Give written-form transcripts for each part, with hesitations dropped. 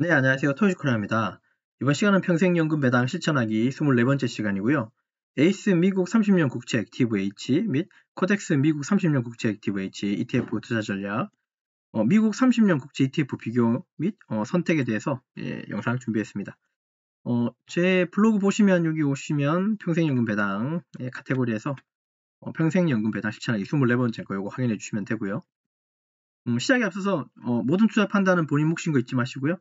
네, 안녕하세요. 토요코리아입니다. 이번 시간은 평생연금 배당 실천하기 24번째 시간이고요. 에이스 미국 30년 국채 액티브 H 및 코덱스 미국 30년 국채 액티브 H ETF 투자 전략, 미국 30년 국채 ETF 비교 및 선택에 대해서 영상 준비했습니다. 제 블로그 보시면 여기 오시면 평생연금 배당 카테고리에서 평생연금 배당 실천하기 24번째 거 이거 확인해 주시면 되고요. 시작에 앞서서 모든 투자 판단은 본인 몫인 거 잊지 마시고요.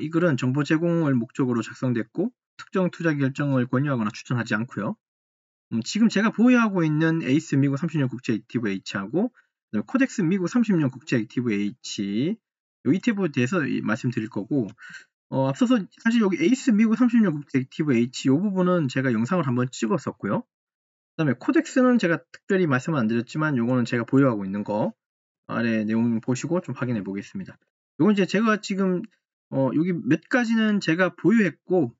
이 글은 정보 제공을 목적으로 작성됐고 특정 투자 결정을 권유하거나 추천하지 않고요. 지금 제가 보유하고 있는 에이스 미국 30년 국채 액티브 H하고 코덱스 미국 30년 국채 액티브 H 이 ETF에 대해서 말씀드릴 거고 앞서서 사실 여기 에이스 미국 30년 국채 액티브 H 이 부분은 제가 영상을 한번 찍었었고요. 그 다음에 코덱스는 제가 특별히 말씀 안 드렸지만 요거는 제가 보유하고 있는 거 아래 내용 보시고 좀 확인해 보겠습니다. 요건 이제 제가 지금 여기 몇 가지는 제가 보유했고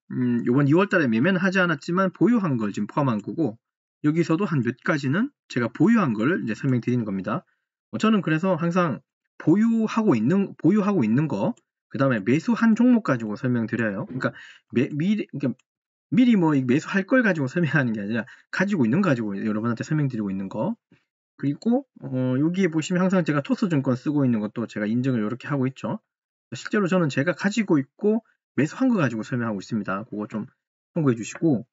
요번 2월 달에 매매는 하지 않았지만 보유한 걸 지금 포함한 거고 여기서도 한 몇 가지는 제가 보유한 걸 이제 설명드리는 겁니다. 저는 그래서 항상 보유하고 있는 거 그다음에 매수한 종목 가지고 설명드려요. 그러니까 미리 뭐 매수할 걸 가지고 설명하는 게 아니라 가지고 있는 거 가지고 여러분한테 설명드리고 있는 거. 그리고 여기에 보시면 항상 제가 토스증권 쓰고 있는 것도 제가 인증을 이렇게 하고 있죠. 실제로 저는 제가 가지고 있고 매수한 거 가지고 설명하고 있습니다. 그거 좀 참고해 주시고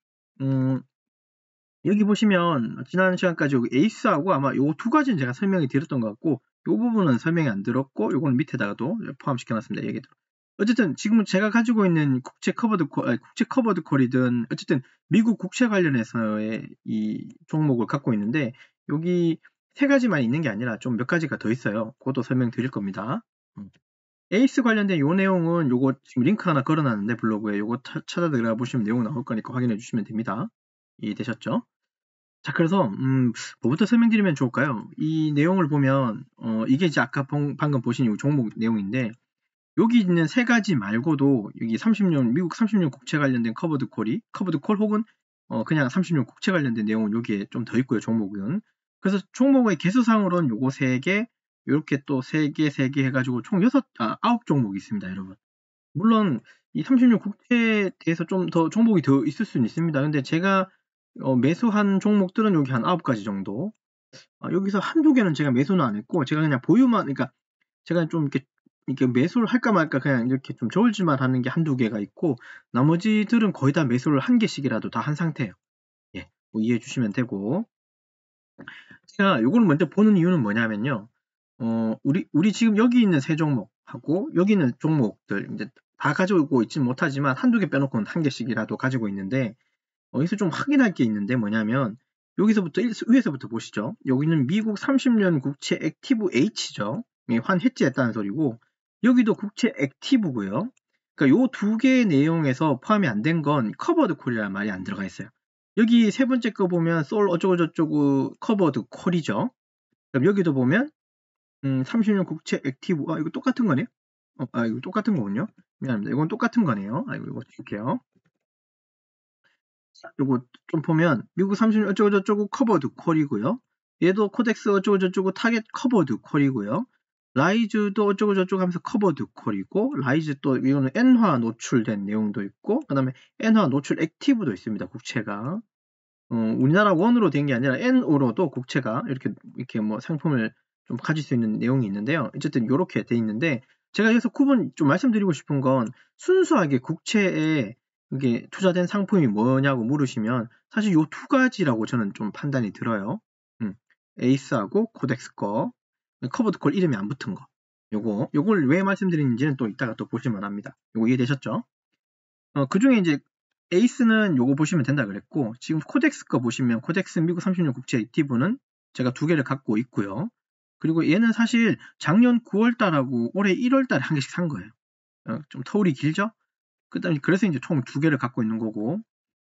여기 보시면 지난 시간까지 여기 에이스하고 아마 요 두 가지는 제가 설명이 드렸던 것 같고 요 부분은 설명이 안 들었고 요거는 밑에다가도 포함시켜 놨습니다. 얘기도. 어쨌든 지금 제가 가지고 있는 국채 커버드 콜이든 어쨌든 미국 국채 관련해서의 이 종목을 갖고 있는데 여기 세 가지만 있는 게 아니라 좀 몇 가지가 더 있어요. 그것도 설명드릴 겁니다. 에이스 관련된 요 내용은 요거 지금 링크 하나 걸어놨는데 블로그에 요거 찾아 들어가 보시면 내용 나올 거니까 확인해 주시면 됩니다. 이해되셨죠? 자, 그래서 뭐부터 설명드리면 좋을까요? 이 내용을 보면 이게 이제 아까 방금 보신 이 종목 내용인데 여기 있는 세 가지 말고도 여기 30년 미국 30년 국채 관련된 커버드 콜 혹은 그냥 30년 국채 관련된 내용은 여기에 좀 더 있고요. 종목은. 그래서 종목의 개수상으로는 요거 3개, 이렇게 또 3개 해가지고 총 9 종목이 있습니다, 여러분. 물론 이 30년 국채에 대해서 좀 더 종목이 더 있을 수는 있습니다. 근데 제가 매수한 종목들은 여기 한 9가지 정도. 여기서 한두 개는 제가 매수는 안 했고 제가 그냥 보유만, 그러니까 제가 좀 이렇게 매수를 할까 말까 그냥 이렇게 좀 저울질만 하는 게 한두 개가 있고 나머지들은 거의 다 매수를 한 개씩이라도 다 한 상태예요. 예, 뭐 이해해 주시면 되고 제가 요거를 먼저 보는 이유는 뭐냐면요. 우리 지금 여기 있는 세 종목하고 여기 있는 종목들 이제 다 가지고 있진 못하지만 한두 개 빼놓고는 한 개씩이라도 가지고 있는데 여기서 좀 확인할 게 있는데 뭐냐면 여기서부터 위에서부터 보시죠. 여기는 미국 30년 국채 액티브 H죠. 환 해지했다는 소리고 여기도 국채 액티브고요. 그러니까 요 두 개의 내용에서 포함이 안 된 건 커버드 콜이라는 말이 안 들어가 있어요. 여기 세 번째 거 보면 솔 어쩌고 저쩌고 커버드 콜이죠. 그럼 여기도 보면 30년 국채 액티브 이거 똑같은 거네요. 이거 똑같은 거군요. 미안합니다. 이건 똑같은 거네요. 이거 줄게요. 요거 좀 보면 미국 30년 어쩌고저쩌고 커버드 콜이고요. 얘도 코덱스 어쩌고저쩌고 타겟 커버드 콜이고요. 라이즈도 어쩌고저쩌고 하면서 커버드 콜이고 라이즈 또 이거는 N화 노출된 내용도 있고 그 다음에 N화 노출 액티브도 있습니다. 국채가 우리나라 원으로 된 게 아니라 N으로도 국채가 이렇게 뭐 상품을 좀 가질 수 있는 내용이 있는데요. 어쨌든 이렇게 돼 있는데 제가 여기서 구분 좀 말씀드리고 싶은 건 순수하게 국채에 이게 투자된 상품이 뭐냐고 물으시면 사실 요 두 가지라고 저는 좀 판단이 들어요. 에이스하고 코덱스 거 커버드 콜 이름이 안 붙은 거 요걸 왜 말씀드리는지는 또 이따가 또 보시면 합니다. 요거 이해되셨죠? 그 중에 이제 에이스는 요거 보시면 된다 그랬고 지금 코덱스 거 보시면 코덱스 미국 30년 국채 액티브는 제가 두 개를 갖고 있고요. 그리고 얘는 사실 작년 9월달하고 올해 1월달에 한 개씩 산 거예요. 좀 터울이 길죠? 그다음에 그래서 이제 총 두 개를 갖고 있는 거고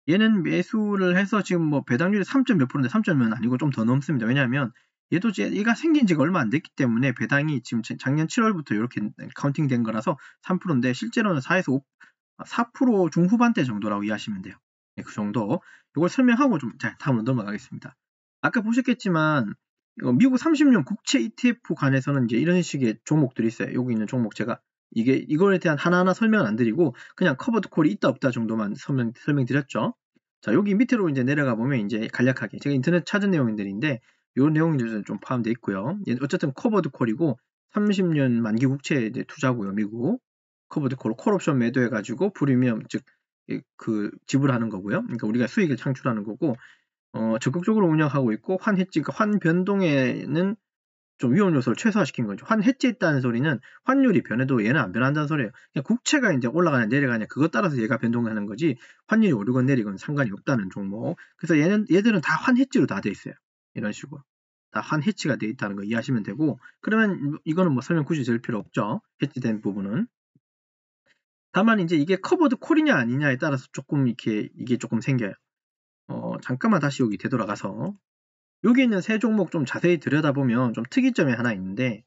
얘는 매수를 해서 지금 뭐 배당률이 3점 몇 프로인데 3점은 아니고 좀 더 넘습니다. 왜냐하면 얘도 얘가 생긴 지가 얼마 안 됐기 때문에 배당이 지금 작년 7월부터 이렇게 카운팅 된 거라서 3%인데 실제로는 4에서 4% 중후반대 정도라고 이해하시면 돼요. 네, 그 정도. 이걸 설명하고 좀 다음으로 넘어가겠습니다. 아까 보셨겠지만 미국 30년 국채 ETF 관해서는 이제 이런 식의 종목들이 있어요. 여기 있는 종목 제가 이거에 대한 하나하나 설명 안 드리고 그냥 커버드 콜이 있다 없다 정도만 설명드렸죠. 자, 여기 밑으로 이제 내려가 보면 이제 간략하게 제가 인터넷 찾은 내용들인데 요 내용들은 좀 포함되어 있고요. 어쨌든 커버드 콜이고 30년 만기 국채 투자고요. 미국 커버드 콜 옵션 매도해가지고 프리미엄 즉 그 지불하는 거고요. 그러니까 우리가 수익을 창출하는 거고 적극적으로 운영하고 있고 환 변동에는 좀 위험 요소를 최소화시킨 거죠. 환 해지했다는 소리는 환율이 변해도 얘는 안 변한다는 소리예요. 그냥 국채가 이제 올라가냐 내려가냐 그것 따라서 얘가 변동하는 거지 환율이 오르건 내리건 상관이 없다는 종목. 그래서 얘들은 다 환 해지로 다 돼 있어요. 이런 식으로 다 환 해지가 돼 있다는 거 이해하시면 되고 그러면 이거는 뭐 설명 굳이 드릴 필요 없죠. 해지된 부분은. 다만 이제 이게 커버드 콜이냐 아니냐에 따라서 조금 이게 조금 생겨요. 잠깐만 다시 여기 되돌아가서 여기 있는 세 종목 좀 자세히 들여다보면 좀 특이점이 하나 있는데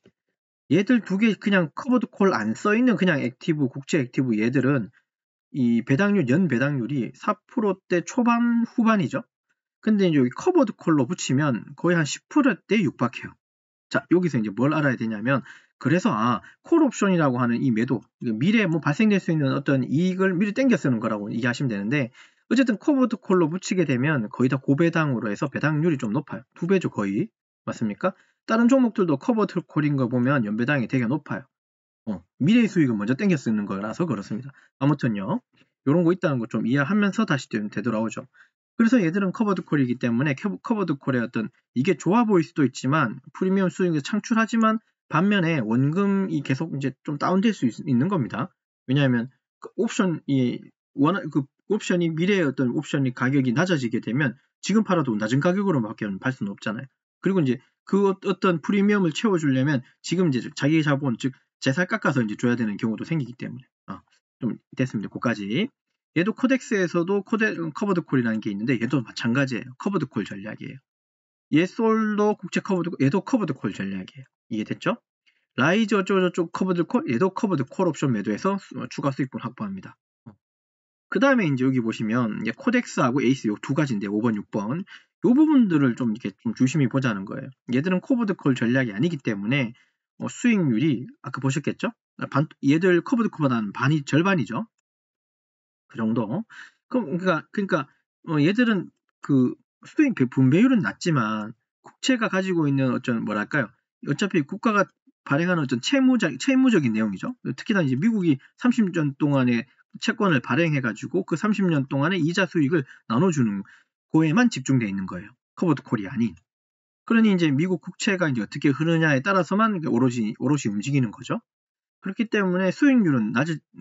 얘들 두 개 그냥 커버드 콜 안 써있는 그냥 액티브 국채 액티브 얘들은 이 배당률 연 배당률이 4%대 초반 후반이죠. 근데 이제 여기 커버드 콜로 붙이면 거의 한 10%대 육박해요. 자, 여기서 이제 뭘 알아야 되냐면 그래서 콜 옵션이라고 하는 이 매도 미래에 뭐 발생될 수 있는 어떤 이익을 미리 땡겨 쓰는 거라고 이해하시면 되는데 어쨌든 커버드 콜로 붙이게 되면 거의 다 고배당으로 해서 배당률이 좀 높아요. 2배죠 거의. 맞습니까? 다른 종목들도 커버드 콜인 거 보면 연배당이 되게 높아요. 미래의 수익은 먼저 땡겨 쓰는 거라서 그렇습니다. 아무튼요. 이런 거 있다는 거 좀 이해하면서 다시 되돌아오죠. 그래서 얘들은 커버드 콜이기 때문에 커버드 콜의 어떤 이게 좋아 보일 수도 있지만 프리미엄 수익을 창출하지만 반면에 원금이 계속 이제 좀 다운될 수 있는 겁니다. 왜냐하면 그 옵션이 미래의 어떤 옵션이 가격이 낮아지게 되면 지금 팔아도 낮은 가격으로밖에 팔 수는 없잖아요. 그리고 이제 그 어떤 프리미엄을 채워주려면 지금 이제 자기 자본 즉 재살 깎아서 이제 줘야 되는 경우도 생기기 때문에 좀 됐습니다. 그까지. 얘도 코덱스에서도 커버드 콜이라는 게 있는데 얘도 마찬가지예요. 커버드 콜 전략이에요. 얘솔도 국채 커버드 얘도 커버드 콜 전략이에요. 이해됐죠? 라이즈 어쩌고저쩌고 커버드 콜 얘도 커버드 콜 옵션 매도해서 추가 수익분 확보합니다. 그 다음에 이제 여기 보시면 이제 코덱스하고 에이스 요 두 가지인데 5번, 6번 요 부분들을 좀 이렇게 좀 조심히 보자는 거예요. 얘들은 커버드 콜 전략이 아니기 때문에 수익률이 아까 보셨겠죠? 얘들 커버드 콜보다는 절반이죠. 그 정도. 그러니까 얘들은 그 수익 분배율은 낮지만 국채가 가지고 있는 어떤 뭐랄까요? 어차피 국가가 발행하는 어떤 채무적인 내용이죠. 특히나 이제 미국이 30년 동안에 채권을 발행해가지고 그 30년 동안의 이자 수익을 나눠주는 거에만 집중되어 있는 거예요. 커버드 콜이 아닌. 그러니 이제 미국 국채가 이제 어떻게 흐르냐에 따라서만 오롯이 움직이는 거죠. 그렇기 때문에 수익률은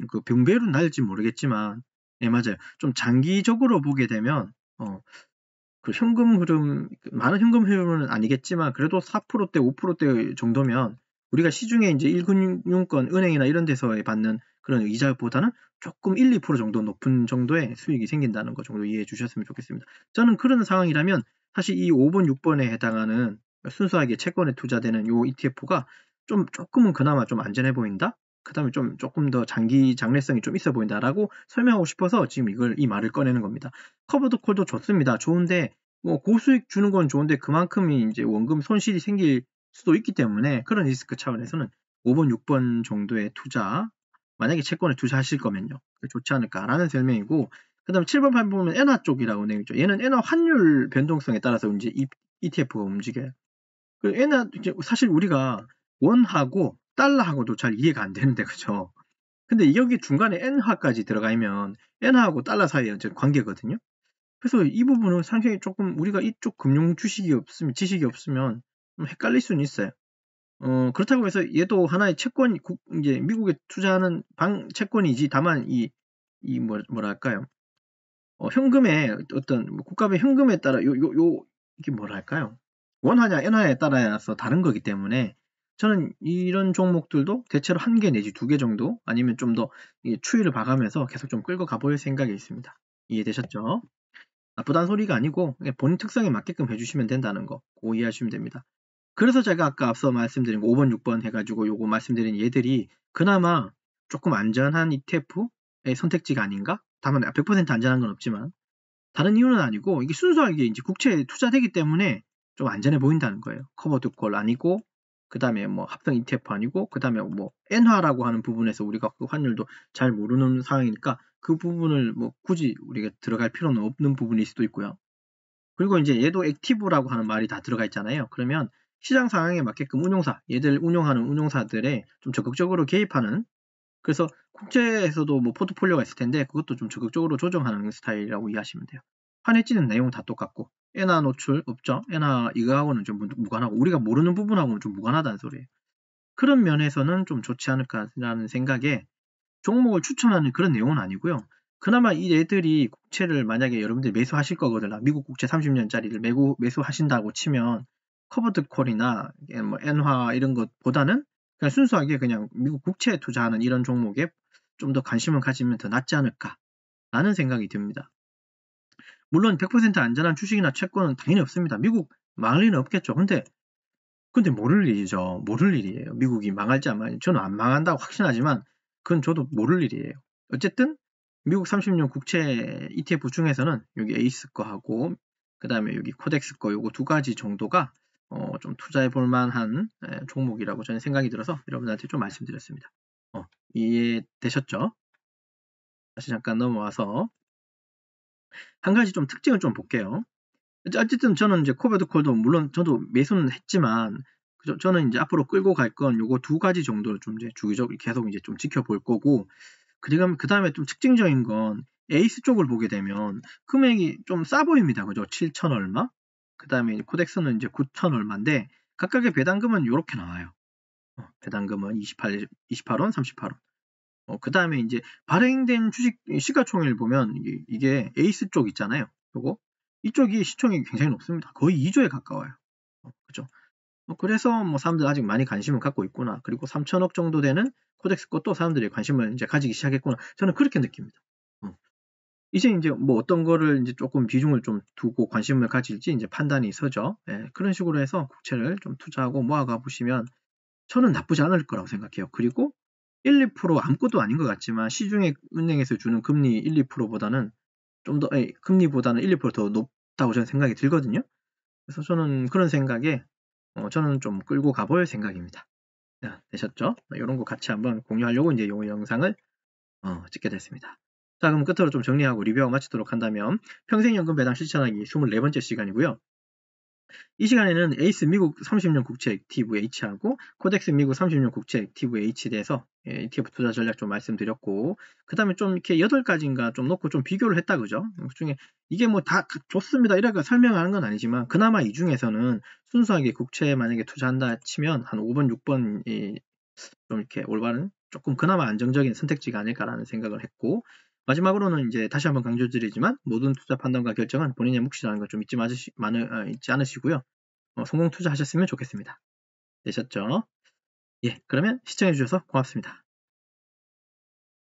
그 분배율은 낮을지 모르겠지만, 예, 맞아요. 좀 장기적으로 보게 되면, 그 현금 흐름, 많은 현금 흐름은 아니겠지만, 그래도 4%대, 5%대 정도면, 우리가 시중에 이제 1금융권, 은행이나 이런 데서 받는 그런 이자보다는 조금 1, 2% 정도 높은 정도의 수익이 생긴다는 거 정도 이해해 주셨으면 좋겠습니다. 저는 그런 상황이라면, 사실 이 5번, 6번에 해당하는 순수하게 채권에 투자되는 요 ETF가 조금은 그나마 좀 안전해 보인다? 그 다음에 조금 더 장래성이 좀 있어 보인다라고 설명하고 싶어서 지금 이 말을 꺼내는 겁니다. 커버드 콜도 좋습니다. 좋은데, 뭐 고수익 주는 건 좋은데 그만큼이 이제 원금 손실이 생길 수도 있기 때문에 그런 리스크 차원에서는 5번, 6번 정도의 투자, 만약에 채권에 투자하실 거면요. 좋지 않을까라는 설명이고, 그 다음에 7번, 8번 보면 엔화 쪽이라고 내용이죠. 얘는 엔화 환율 변동성에 따라서 이제 ETF가 움직여요. 엔화, 사실 우리가 원하고 달러하고도 잘 이해가 안 되는데, 그죠? 근데 여기 중간에 엔화까지 들어가면 엔화하고 달러 사이의 이제 관계거든요. 그래서 이 부분은 상당히 조금 우리가 이쪽 금융 지식이 없으면 좀 헷갈릴 수는 있어요. 그렇다고 해서 얘도 하나의 채권, 이제 미국에 투자하는 채권이지, 다만 뭐랄까요? 현금의 어떤 국가의 현금에 따라 이게 뭐랄까요? 원화냐 엔화에 따라서 다른 거기 때문에 저는 이런 종목들도 대체로 1개 내지 2개 정도 아니면 좀 더 추이를 봐가면서 계속 좀 끌고 가볼 생각이 있습니다. 이해되셨죠? 나쁘다는 소리가 아니고 본인 특성에 맞게끔 해주시면 된다는 거 그거 이해하시면 됩니다. 그래서 제가 아까 앞서 말씀드린 거 5번, 6번 해가지고 요거 말씀드린 얘들이 그나마 조금 안전한 ETF의 선택지가 아닌가? 다만 100% 안전한 건 없지만 다른 이유는 아니고 이게 순수하게 이제 국채에 투자되기 때문에 좀 안전해 보인다는 거예요. 커버드 콜 아니고 그 다음에 뭐 합성 ETF 아니고, 그 다음에 뭐 엔화라고 하는 부분에서 우리가 그 환율도 잘 모르는 상황이니까 그 부분을 뭐 굳이 우리가 들어갈 필요는 없는 부분일 수도 있고요. 그리고 이제 얘도 액티브라고 하는 말이 다 들어가 있잖아요. 그러면 시장 상황에 맞게끔 운용사, 얘들 운용하는 운용사들의 좀 적극적으로 개입하는, 그래서 국제에서도 뭐 포트폴리오가 있을 텐데 그것도 좀 적극적으로 조정하는 스타일이라고 이해하시면 돼요. 환해지는 내용 다 똑같고, 엔화 노출 없죠. 엔화 이거하고는 좀 무관하고, 우리가 모르는 부분하고는 좀 무관하다는 소리예요. 그런 면에서는 좀 좋지 않을까라는 생각에 종목을 추천하는 그런 내용은 아니고요. 그나마 이 애들이 국채를 만약에 여러분들이 매수하실 거거든요. 미국 국채 30년짜리를 매수하신다고 치면 커버드 콜이나 뭐 엔화 이런 것보다는 그냥 순수하게 그냥 미국 국채에 투자하는 이런 종목에 좀 더 관심을 가지면 더 낫지 않을까라는 생각이 듭니다. 물론 100% 안전한 주식이나 채권은 당연히 없습니다. 미국 망할 일은 없겠죠. 근데 모를 일이죠. 모를 일이에요. 미국이 망할지 안 망할지. 저는 안 망한다고 확신하지만 그건 저도 모를 일이에요. 어쨌든 미국 30년 국채 ETF 중에서는 여기 에이스 거하고 그 다음에 여기 코덱스 거 요거 두 가지 정도가 좀 투자해 볼 만한 종목이라고 저는 생각이 들어서 여러분들한테 좀 말씀드렸습니다. 이해되셨죠? 다시 잠깐 넘어와서 한 가지 좀 특징을 좀 볼게요. 어쨌든 저는 이제 코베드 콜도 물론 저도 매수는 했지만 저는 이제 앞으로 끌고 갈 건 요거 두 가지 정도를 좀 이제 주기적으로 계속 이제 좀 지켜볼 거고, 그 다음에 좀 특징적인 건 에이스 쪽을 보게 되면 금액이 좀 싸 보입니다. 그죠? 7천 얼마? 그 다음에 코덱스는 이제 9천 얼마인데 각각의 배당금은 이렇게 나와요. 배당금은 28원, 38원. 그 다음에 이제 발행된 주식 시가총액을 보면 이게 에이스 쪽 있잖아요. 요거 이쪽이 시총이 굉장히 높습니다. 거의 2조에 가까워요. 그죠? 그래서 뭐 사람들 아직 많이 관심을 갖고 있구나. 그리고 3천억 정도 되는 코덱스 것도 사람들이 관심을 이제 가지기 시작했구나. 저는 그렇게 느낍니다. 이제 뭐 어떤 거를 이제 조금 비중을 좀 두고 관심을 가질지 이제 판단이 서죠. 그런 식으로 해서 국채를 좀 투자하고 모아가 보시면 저는 나쁘지 않을 거라고 생각해요. 그리고 1, 2% 아무것도 아닌 것 같지만 시중에 은행에서 주는 금리 1, 2%보다는 좀 더, 금리보다는 1, 2%더 높다고 저는 생각이 들거든요. 그래서 저는 그런 생각에 저는 좀 끌고 가볼 생각입니다. 자, 되셨죠? 이런 거 같이 한번 공유하려고 이제 이 영상을 찍게 됐습니다. 자, 그럼 끝으로 좀 정리하고 리뷰하고 마치도록 한다면 평생연금 배당 실천하기 24번째 시간이고요. 이 시간에는 에이스 미국 30년 국채 액티브 H하고 코덱스 미국 30년 국채 액티브 H에 대해서 ETF 투자 전략 좀 말씀드렸고, 그 다음에 좀 이렇게 8가지인가 좀 놓고 좀 비교를 했다, 그죠? 그 중에 이게 뭐 다 좋습니다 이렇게 설명하는 건 아니지만 그나마 이 중에서는 순수하게 국채에 만약에 투자한다 치면 한 5번, 6번이 좀 이렇게 올바른 조금 그나마 안정적인 선택지가 아닐까라는 생각을 했고, 마지막으로는 이제 다시 한번 강조드리지만 모든 투자 판단과 결정은 본인의 몫이라는 걸 좀 잊지 않으시고요. 성공 투자하셨으면 좋겠습니다. 되셨죠? 예, 그러면 시청해주셔서 고맙습니다.